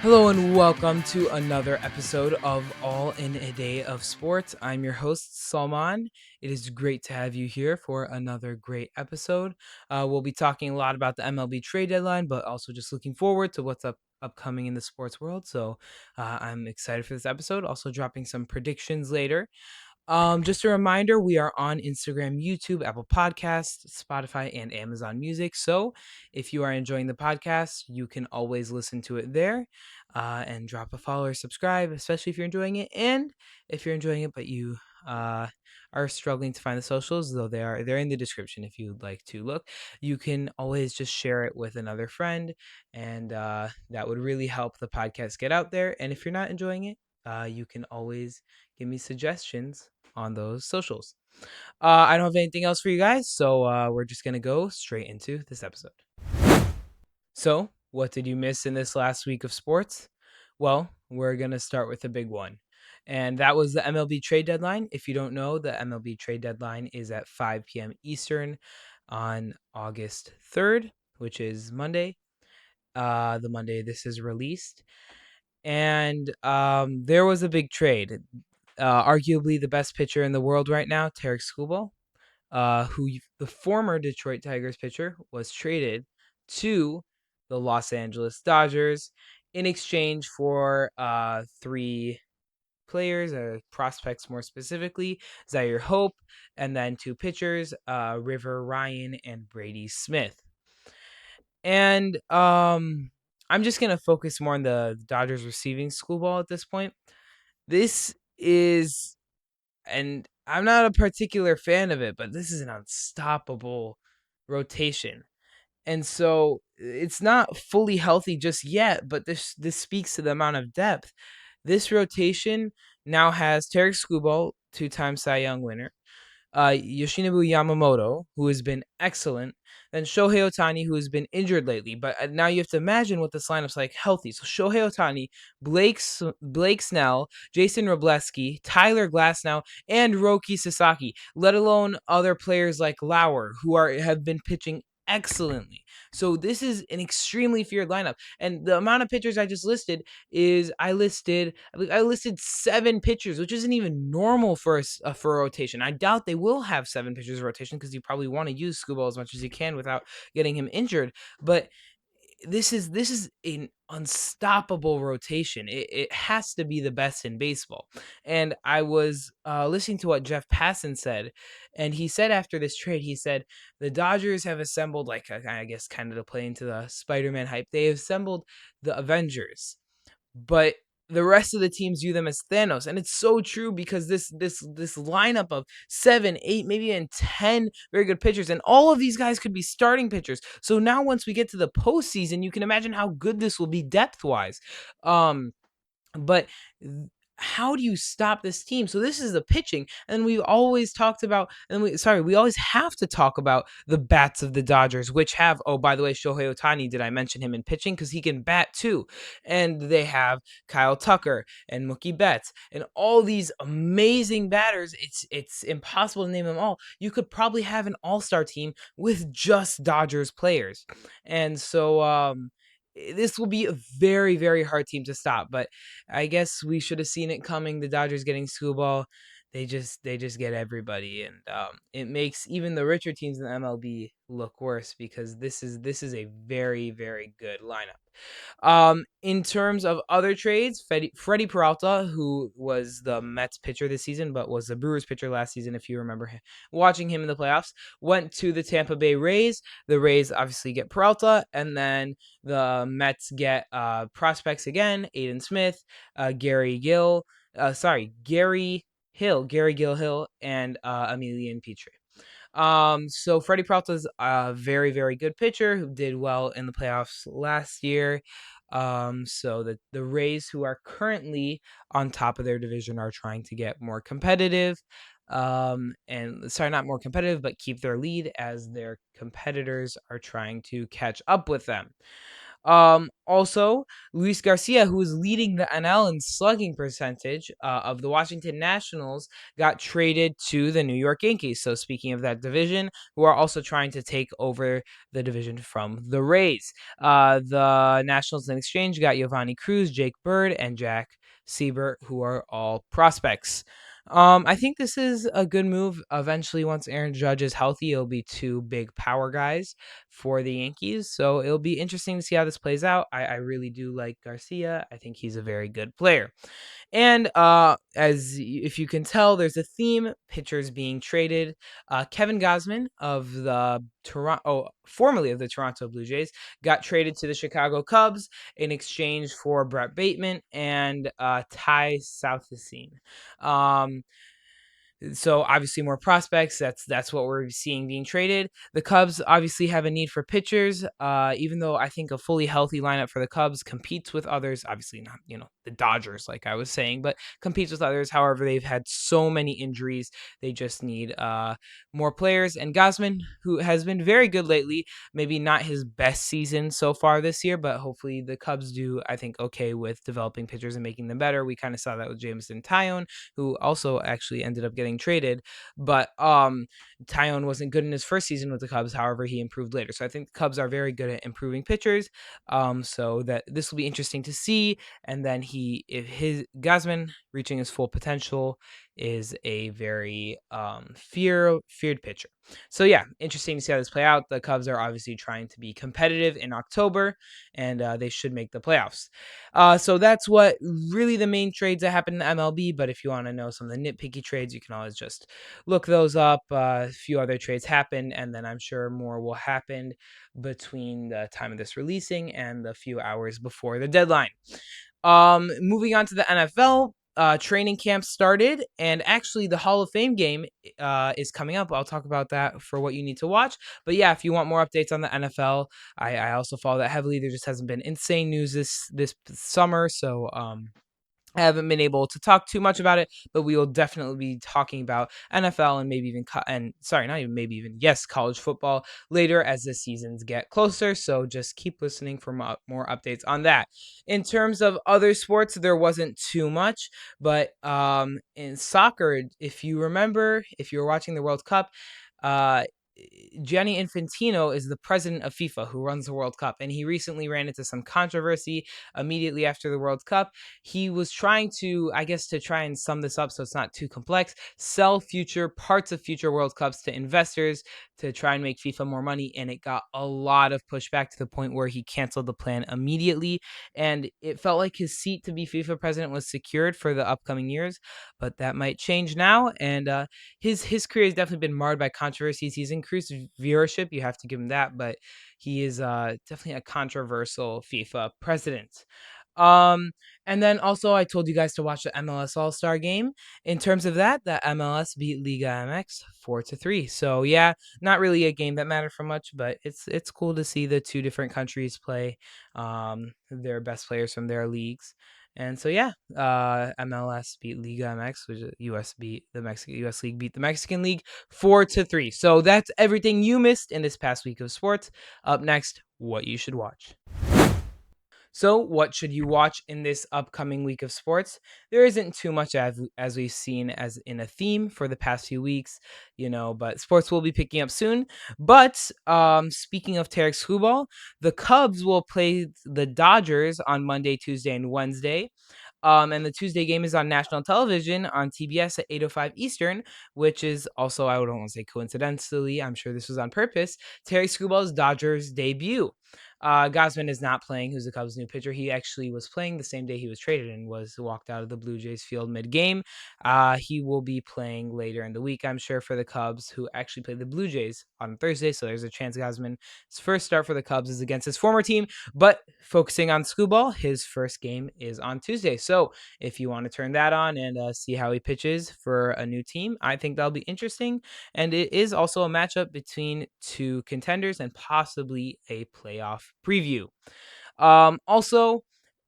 Hello and welcome to another episode of All in a Day of Sports. I'm your host, Salman. It is great to have you here for another great episode. We'll be talking a lot about the MLB trade deadline, but also just looking forward to what's upcoming in the sports world. So I'm excited for this episode. Also dropping some predictions later. Just a reminder, we are on Instagram, YouTube, Apple Podcasts, Spotify, and Amazon Music. So if you are enjoying the podcast, you can always listen to it there and drop a follow or subscribe, especially if you're enjoying it. And if you're enjoying it, but you are struggling to find the socials, though they're in the description if you'd like to look. You can always just share it with another friend, and that would really help the podcast get out there. And if you're not enjoying it, you can always give me suggestions on those socials. I don't have anything else for you guys, so we're just going to go straight into this episode. So, what did you miss in this last week of sports? Well, we're going to start with a big one. And that was the MLB trade deadline. If you don't know, the MLB trade deadline is at 5 p.m. Eastern on August 3rd, which is Monday. The Monday this is released. And there was a big trade. Arguably the best pitcher in the world right now, Tarek Skubal, the former Detroit Tigers pitcher, was traded to the Los Angeles Dodgers in exchange for three players, prospects more specifically, Zaire Hope, and then two pitchers, River Ryan and Brady Smith. And I'm just going to focus more on the Dodgers receiving Skubal at this point. This is, and I'm not a particular fan of it, but this is an unstoppable rotation. And so it's not fully healthy just yet, but this speaks to the amount of depth. This rotation now has Tarek Skubal, two-time Cy Young winner, Yoshinobu Yamamoto, who has been excellent, then Shohei Ohtani, who has been injured lately. But now you have to imagine what this lineup's like healthy. So Shohei Ohtani, Blake Snell, Jason Robleski, Tyler Glasnow, and Roki Sasaki, let alone other players like Lauer, who have been pitching excellently. So this is an extremely feared lineup. And the amount of pitchers I just listed is I listed 7 pitchers, which isn't even normal for a rotation. I doubt they will have 7 pitchers rotation because you probably want to use Skubal as much as you can without getting him injured. But this is an unstoppable rotation. It has to be the best in baseball. And I was listening to what Jeff Passan said, and he said after this trade, he said the Dodgers have assembled, like, I guess kind of to play into the Spider-Man hype, they have assembled the Avengers, but the rest of the teams view them as Thanos. And it's so true because this lineup of 7, 8, maybe even 10 very good pitchers, and all of these guys could be starting pitchers. So now once we get to the postseason, you can imagine how good this will be depth-wise. But how do you stop this team? So this is the pitching, and we always talked about, we always have to talk about the bats of the Dodgers, which have, oh, by the way, Shohei Ohtani, did I mention him in pitching? Because he can bat too. And they have Kyle Tucker and Mookie Betts and all these amazing batters. It's impossible to name them all. You could probably have an all-star team with just Dodgers players. And so this will be a very, very hard team to stop, but I guess we should have seen it coming. The Dodgers getting Skubal, they just get everybody, and it makes even the richer teams in the MLB look worse because this is a very, very good lineup. In terms of other trades, Freddie Peralta, who was the Mets pitcher this season, but was the Brewers pitcher last season, if you remember watching him in the playoffs, went to the Tampa Bay Rays. The Rays obviously get Peralta, and then the Mets get prospects again, Aiden Smith, Gary Gill Hill, and Emilian Petrie. So Freddie Peralta is a very, very good pitcher who did well in the playoffs last year. So the Rays, who are currently on top of their division, are trying to get more competitive. And sorry, not more competitive, but keep their lead as their competitors are trying to catch up with them. Also, Luis Garcia, who is leading the NL in slugging percentage of the Washington Nationals, got traded to the New York Yankees. So, speaking of that division, who are also trying to take over the division from the Rays. The Nationals in exchange got Giovanni Cruz, Jake Bird, and Jack Siebert, who are all prospects. I think this is a good move. Eventually, once Aaron Judge is healthy, it'll be two big power guys for the Yankees. So it'll be interesting to see how this plays out. I really do like Garcia. I think he's a very good player. And if you can tell, there's a theme: pitchers being traded. Kevin Gausman of the formerly of the Toronto Blue Jays, got traded to the Chicago Cubs in exchange for Brett Bateman and Ty Southesine. Um, so obviously more prospects. That's what we're seeing being traded. The Cubs obviously have a need for pitchers. Even though I think a fully healthy lineup for the Cubs competes with others. Obviously not, the Dodgers, like I was saying, but competes with others. However, they've had so many injuries. They just need more players. And Gausman, who has been very good lately, maybe not his best season so far this year, but hopefully the Cubs do, I think, okay with developing pitchers and making them better. We kind of saw that with Jameson Taillon, who also actually ended up getting traded. But Taillon wasn't good in his first season with the Cubs. However, he improved later. So I think the Cubs are very good at improving pitchers. So that this will be interesting to see. And then if his Gausman reaching his full potential is a very feared pitcher. So yeah, interesting to see how this play out. The Cubs are obviously trying to be competitive in October, and they should make the playoffs. So that's what really the main trades that happen in the MLB. But if you want to know some of the nitpicky trades, you can always just look those up. A few other trades happened, and then I'm sure more will happen between the time of this releasing and the few hours before the deadline. Moving on to the NFL, training camp started, and actually the Hall of Fame game is coming up. I'll talk about that for what you need to watch. But yeah, if you want more updates on the NFL, I also follow that heavily. There just hasn't been insane news this summer, so I haven't been able to talk too much about it, but we will definitely be talking about NFL and maybe even not even maybe even college football later as the seasons get closer. So just keep listening for more updates on that. In terms of other sports, there wasn't too much, but in soccer, if you remember, if you were watching the World Cup, uh, Gianni Infantino is the president of FIFA who runs the World Cup, and he recently ran into some controversy immediately after the World Cup. He was trying to, I guess, to try and sum this up so it's not too complex, sell future parts of future World Cups to investors to try and make FIFA more money, and it got a lot of pushback to the point where he canceled the plan immediately, and it felt like his seat to be FIFA president was secured for the upcoming years, but that might change now, and his career has definitely been marred by controversies. He's increased viewership, you have to give him that, but he is definitely a controversial FIFA president. Um, and then also I told you guys to watch the MLS All-Star game. In terms of that, the MLS beat Liga MX 4-3. So yeah, not really a game that mattered for much, but it's cool to see the two different countries play their best players from their leagues. And so yeah, MLS beat Liga MX, which is US beat the Mexican US League beat the Mexican League 4-3. So that's everything you missed in this past week of sports. Up next, what you should watch. So, what should you watch in this upcoming week of sports? There isn't too much as we've seen as in a theme for the past few weeks, but sports will be picking up soon. But speaking of Tarek Skubal, the Cubs will play the Dodgers on Monday, Tuesday, and Wednesday. And the Tuesday game is on national television on TBS at 8:05 Eastern, which is also, I don't want to say coincidentally, I'm sure this was on purpose, Terry Scubal's Dodgers debut. Gausman is not playing, who's the Cubs' new pitcher. He actually was playing the same day he was traded and was walked out of the Blue Jays field mid-game. He will be playing later in the week, I'm sure, for the Cubs, who actually played the Blue Jays on Thursday. So there's a chance Gausman's first start for the Cubs is against his former team. But focusing on Skubal, his first game is on Tuesday. So if you want to turn that on and see how he pitches for a new team, I think that'll be interesting. And it is also a matchup between two contenders and possibly a playoff preview. Also,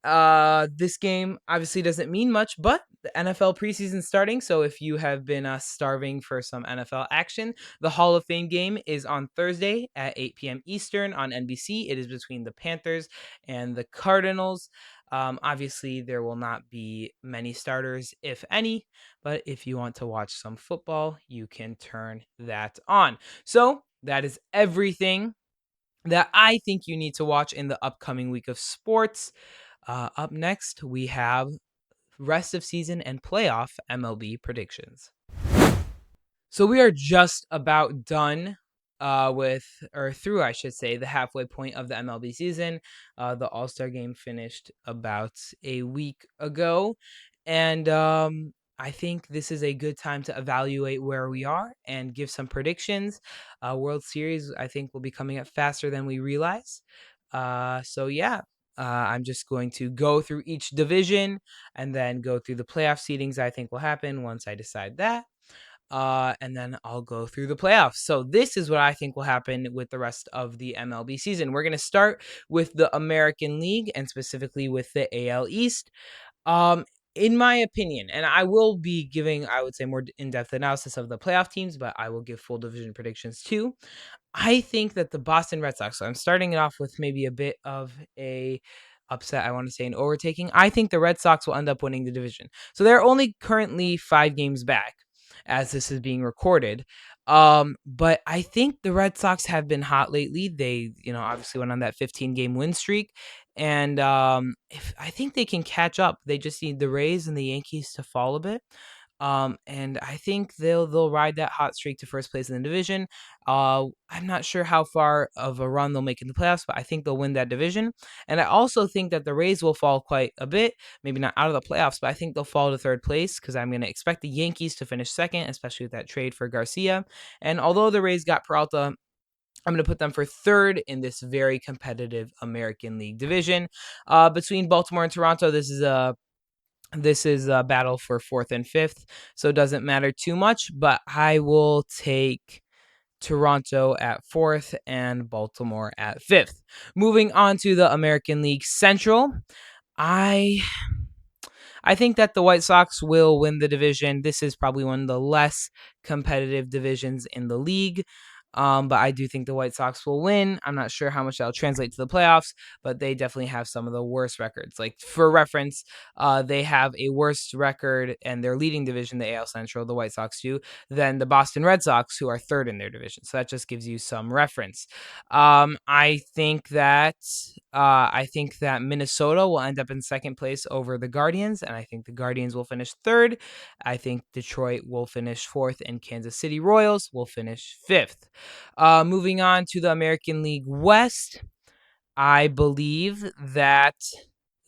this game obviously doesn't mean much, but the NFL preseason starting. So if you have been starving for some NFL action, the Hall of Fame game is on Thursday at 8 p.m. Eastern on NBC. It is between the Panthers and the Cardinals. Obviously, there will not be many starters, if any, but if you want to watch some football, you can turn that on. So that is everything that I think you need to watch in the upcoming week of sports. Up next, we have rest of season and playoff MLB predictions. So we are just about done through, I should say, the halfway point of the MLB season. The All-Star game finished about a week ago. And I think this is a good time to evaluate where we are and give some predictions. World Series, I think, will be coming up faster than we realize. I'm just going to go through each division and then go through the playoff seedings I think will happen once I decide that. And then I'll go through the playoffs. So this is what I think will happen with the rest of the MLB season. We're going to start with the American League and specifically with the AL East. Um, in my opinion, and I will be giving, I would say, more in-depth analysis of the playoff teams, but I will give full division predictions too. I think that the Boston Red Sox, so I'm starting it off with maybe a bit of a upset, I want to say an overtaking. I think the Red Sox will end up winning the division. So they're only currently 5 games back as this is being recorded. But I think the Red Sox have been hot lately. They, obviously went on that 15-game win streak. And if I think they can catch up, they just need the Rays and the Yankees to fall a bit. And I think they'll ride that hot streak to first place in the division. I'm not sure how far of a run they'll make in the playoffs, but I think they'll win that division. And I also think that the Rays will fall quite a bit, maybe not out of the playoffs, but I think they'll fall to third place because I'm going to expect the Yankees to finish second, especially with that trade for Garcia. And although the Rays got Peralta, I'm going to put them for third in this very competitive American League division. Between Baltimore and Toronto, this is a battle for fourth and fifth, so it doesn't matter too much, but I will take Toronto at fourth and Baltimore at fifth. Moving on to the American League Central, I think that the White Sox will win the division. This is probably one of the less competitive divisions in the league. But I do think the White Sox will win. I'm not sure how much that'll translate to the playoffs, but they definitely have some of the worst records. Like, for reference, they have a worse record and their leading division, the AL Central, the White Sox do, than the Boston Red Sox, who are third in their division. So that just gives you some reference. I think that Minnesota will end up in second place over the Guardians, and I think the Guardians will finish third. I think Detroit will finish fourth, and Kansas City Royals will finish fifth. Moving on to the American League West, I believe that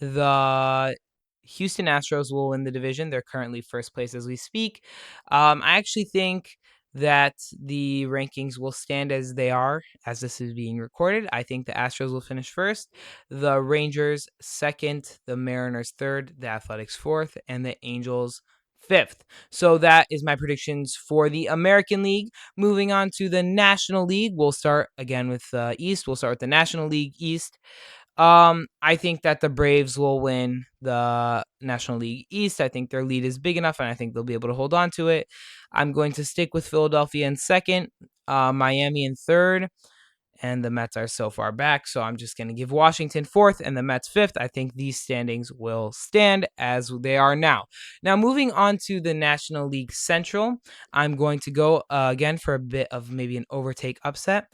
the Houston Astros will win the division. They're currently first place as we speak. I actually think that the rankings will stand as they are as this is being recorded. I think the Astros will finish first, the Rangers second, the Mariners third, the Athletics fourth, and the Angels fifth. So that is my predictions for the American League. Moving on to the National League, we'll start again with the East. We'll start with the National League East. I think that the Braves will win the National League East. I think their lead is big enough, and I think they'll be able to hold on to it. I'm going to stick with Philadelphia in second, Miami in third, and the Mets are so far back, so I'm just going to give Washington fourth and the Mets fifth. I think these standings will stand as they are now. Now, moving on to the National League Central, I'm going to go again for a bit of maybe an overtake upset.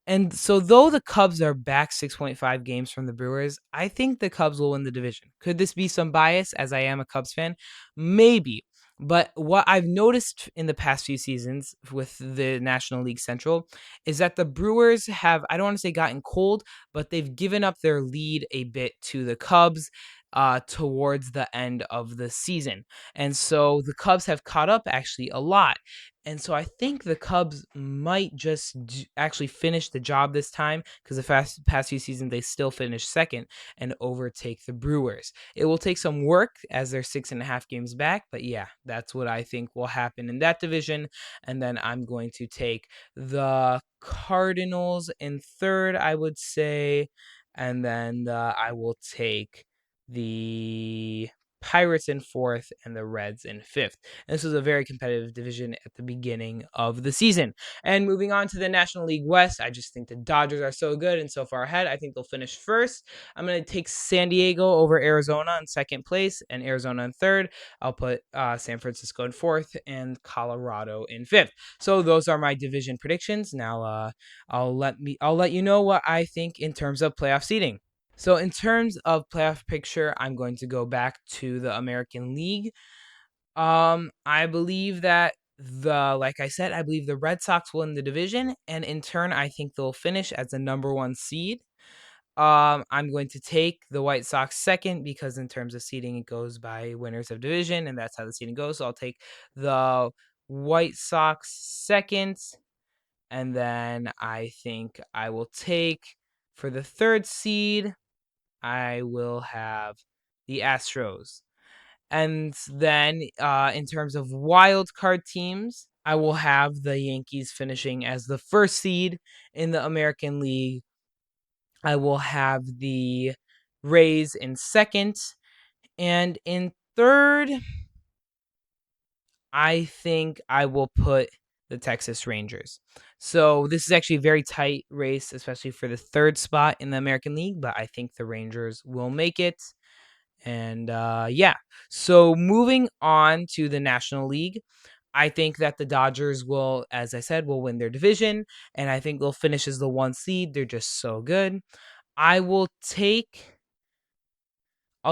And so though the Cubs are back 6.5 games from the Brewers, I think the Cubs will win the division. Could this be some bias as I am a Cubs fan? Maybe. But what I've noticed in the past few seasons with the National League Central is that the Brewers have, I don't want to say gotten cold, but they've given up their lead a bit to the Cubs towards the end of the season. And so the Cubs have caught up actually a lot. And so I think the Cubs might just actually finish the job this time because the past few seasons they still finish second and overtake the Brewers. It will take some work as they're 6.5 games back, but yeah, that's what I think will happen in that division. And then I'm going to take the Cardinals in third, I would say, and then I will take the Pirates in 4th, and the Reds in 5th. And this was a very competitive division at the beginning of the season. And moving on to the National League West, I just think the Dodgers are so good and so far ahead. I think they'll finish first. I'm going to take San Diego over Arizona in second place and Arizona in third. I'll put San Francisco in 4th and Colorado in 5th. So those are my division predictions. Now I'll let you know what I think in terms of playoff seeding. So in terms of playoff picture, I'm going to go back to the American League. I believe that like I said, I believe the Red Sox will win the division, and in turn, I think they'll finish as the number 1 seed. I'm going to take the White Sox second because in terms of seeding, it goes by winners of division, and that's how the seeding goes. So I'll take the White Sox second, and then I think I will take for the third seed, I will have the Astros. And then in terms of wild card teams, I will have the Yankees finishing as the first seed in the American League. I will have the Rays in second. And in third, I think I will put the Texas Rangers. So this is actually a very tight race, especially for the third spot in the American League, but I think the Rangers will make it. And yeah, so moving on to the National League, I think that the Dodgers will, as I said, will win their division, and I think they'll finish as the 1 seed. They're just so good. I'll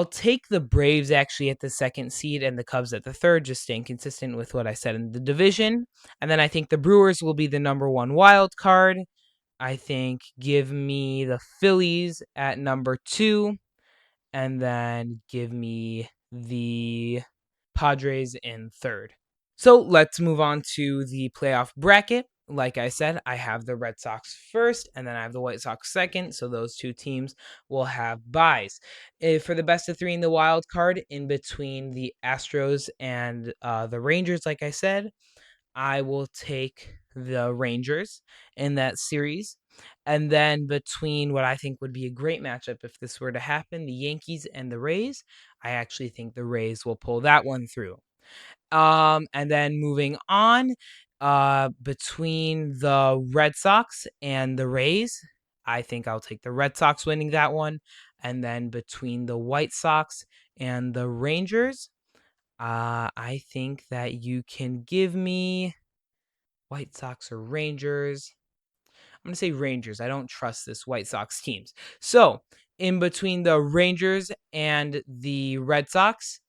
take the Braves actually at the 2nd seed and the Cubs at the 3rd, just staying consistent with what I said in the division. And then I think the Brewers will be the number 1 wild card. I think give me the Phillies at number 2, and then give me the Padres in 3rd. So let's move on to the playoff bracket. Like I said, I have the Red Sox first, and then I have the White Sox second. So those two teams will have byes. For the best of 3 in the wild card, in between the Astros and the Rangers, like I said, I will take the Rangers in that series. And then between what I think would be a great matchup if this were to happen, the Yankees and the Rays, I actually think the Rays will pull that one through. And then moving on, between the Red Sox and the Rays, I think I'll take the Red Sox winning that one. And then between the White Sox and the Rangers, I think that you can give me White Sox or Rangers. I'm going to say Rangers. I don't trust this White Sox teams. So, in between the Rangers and the Red Sox,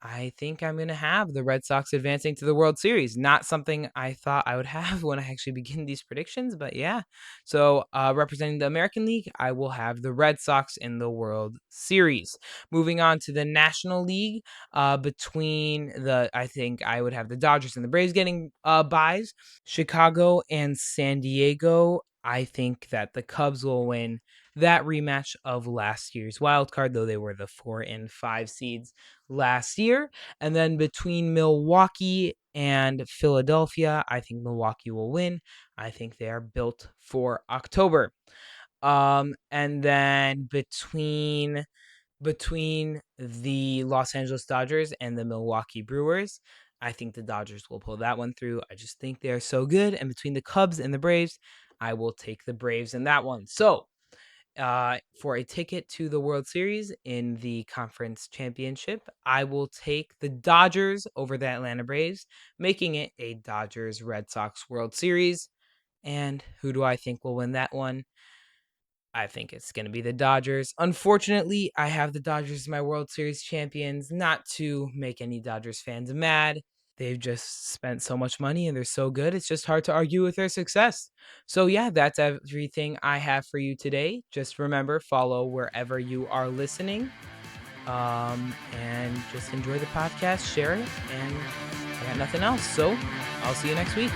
I think I'm going to have the Red Sox advancing to the World Series. Not something I thought I would have when I actually begin these predictions, but yeah. So, representing the American League, I will have the Red Sox in the World Series. Moving on to the National League, I think I would have the Dodgers and the Braves getting byes. Chicago and San Diego, I think that the Cubs will win that rematch of last year's wild card, though they were the 4 and 5 seeds last year. And then between Milwaukee and Philadelphia, I think Milwaukee will win. I think they are built for October. And then between the Los Angeles Dodgers and the Milwaukee Brewers, I think the Dodgers will pull that one through. I just think they are so good. And between the Cubs and the Braves, I will take the Braves in that one. So, for a ticket to the World Series in the conference championship, I will take the Dodgers over the Atlanta Braves, making it a Dodgers Red Sox World Series. And who do I think will win that one? I think it's going to be the Dodgers. Unfortunately, I have the Dodgers as my World Series champions, not to make any Dodgers fans mad. They've just spent so much money and they're so good. It's just hard to argue with their success. So, yeah, that's everything I have for you today. Just remember, follow wherever you are listening. And just enjoy the podcast, share it, and I got nothing else. So, I'll see you next week.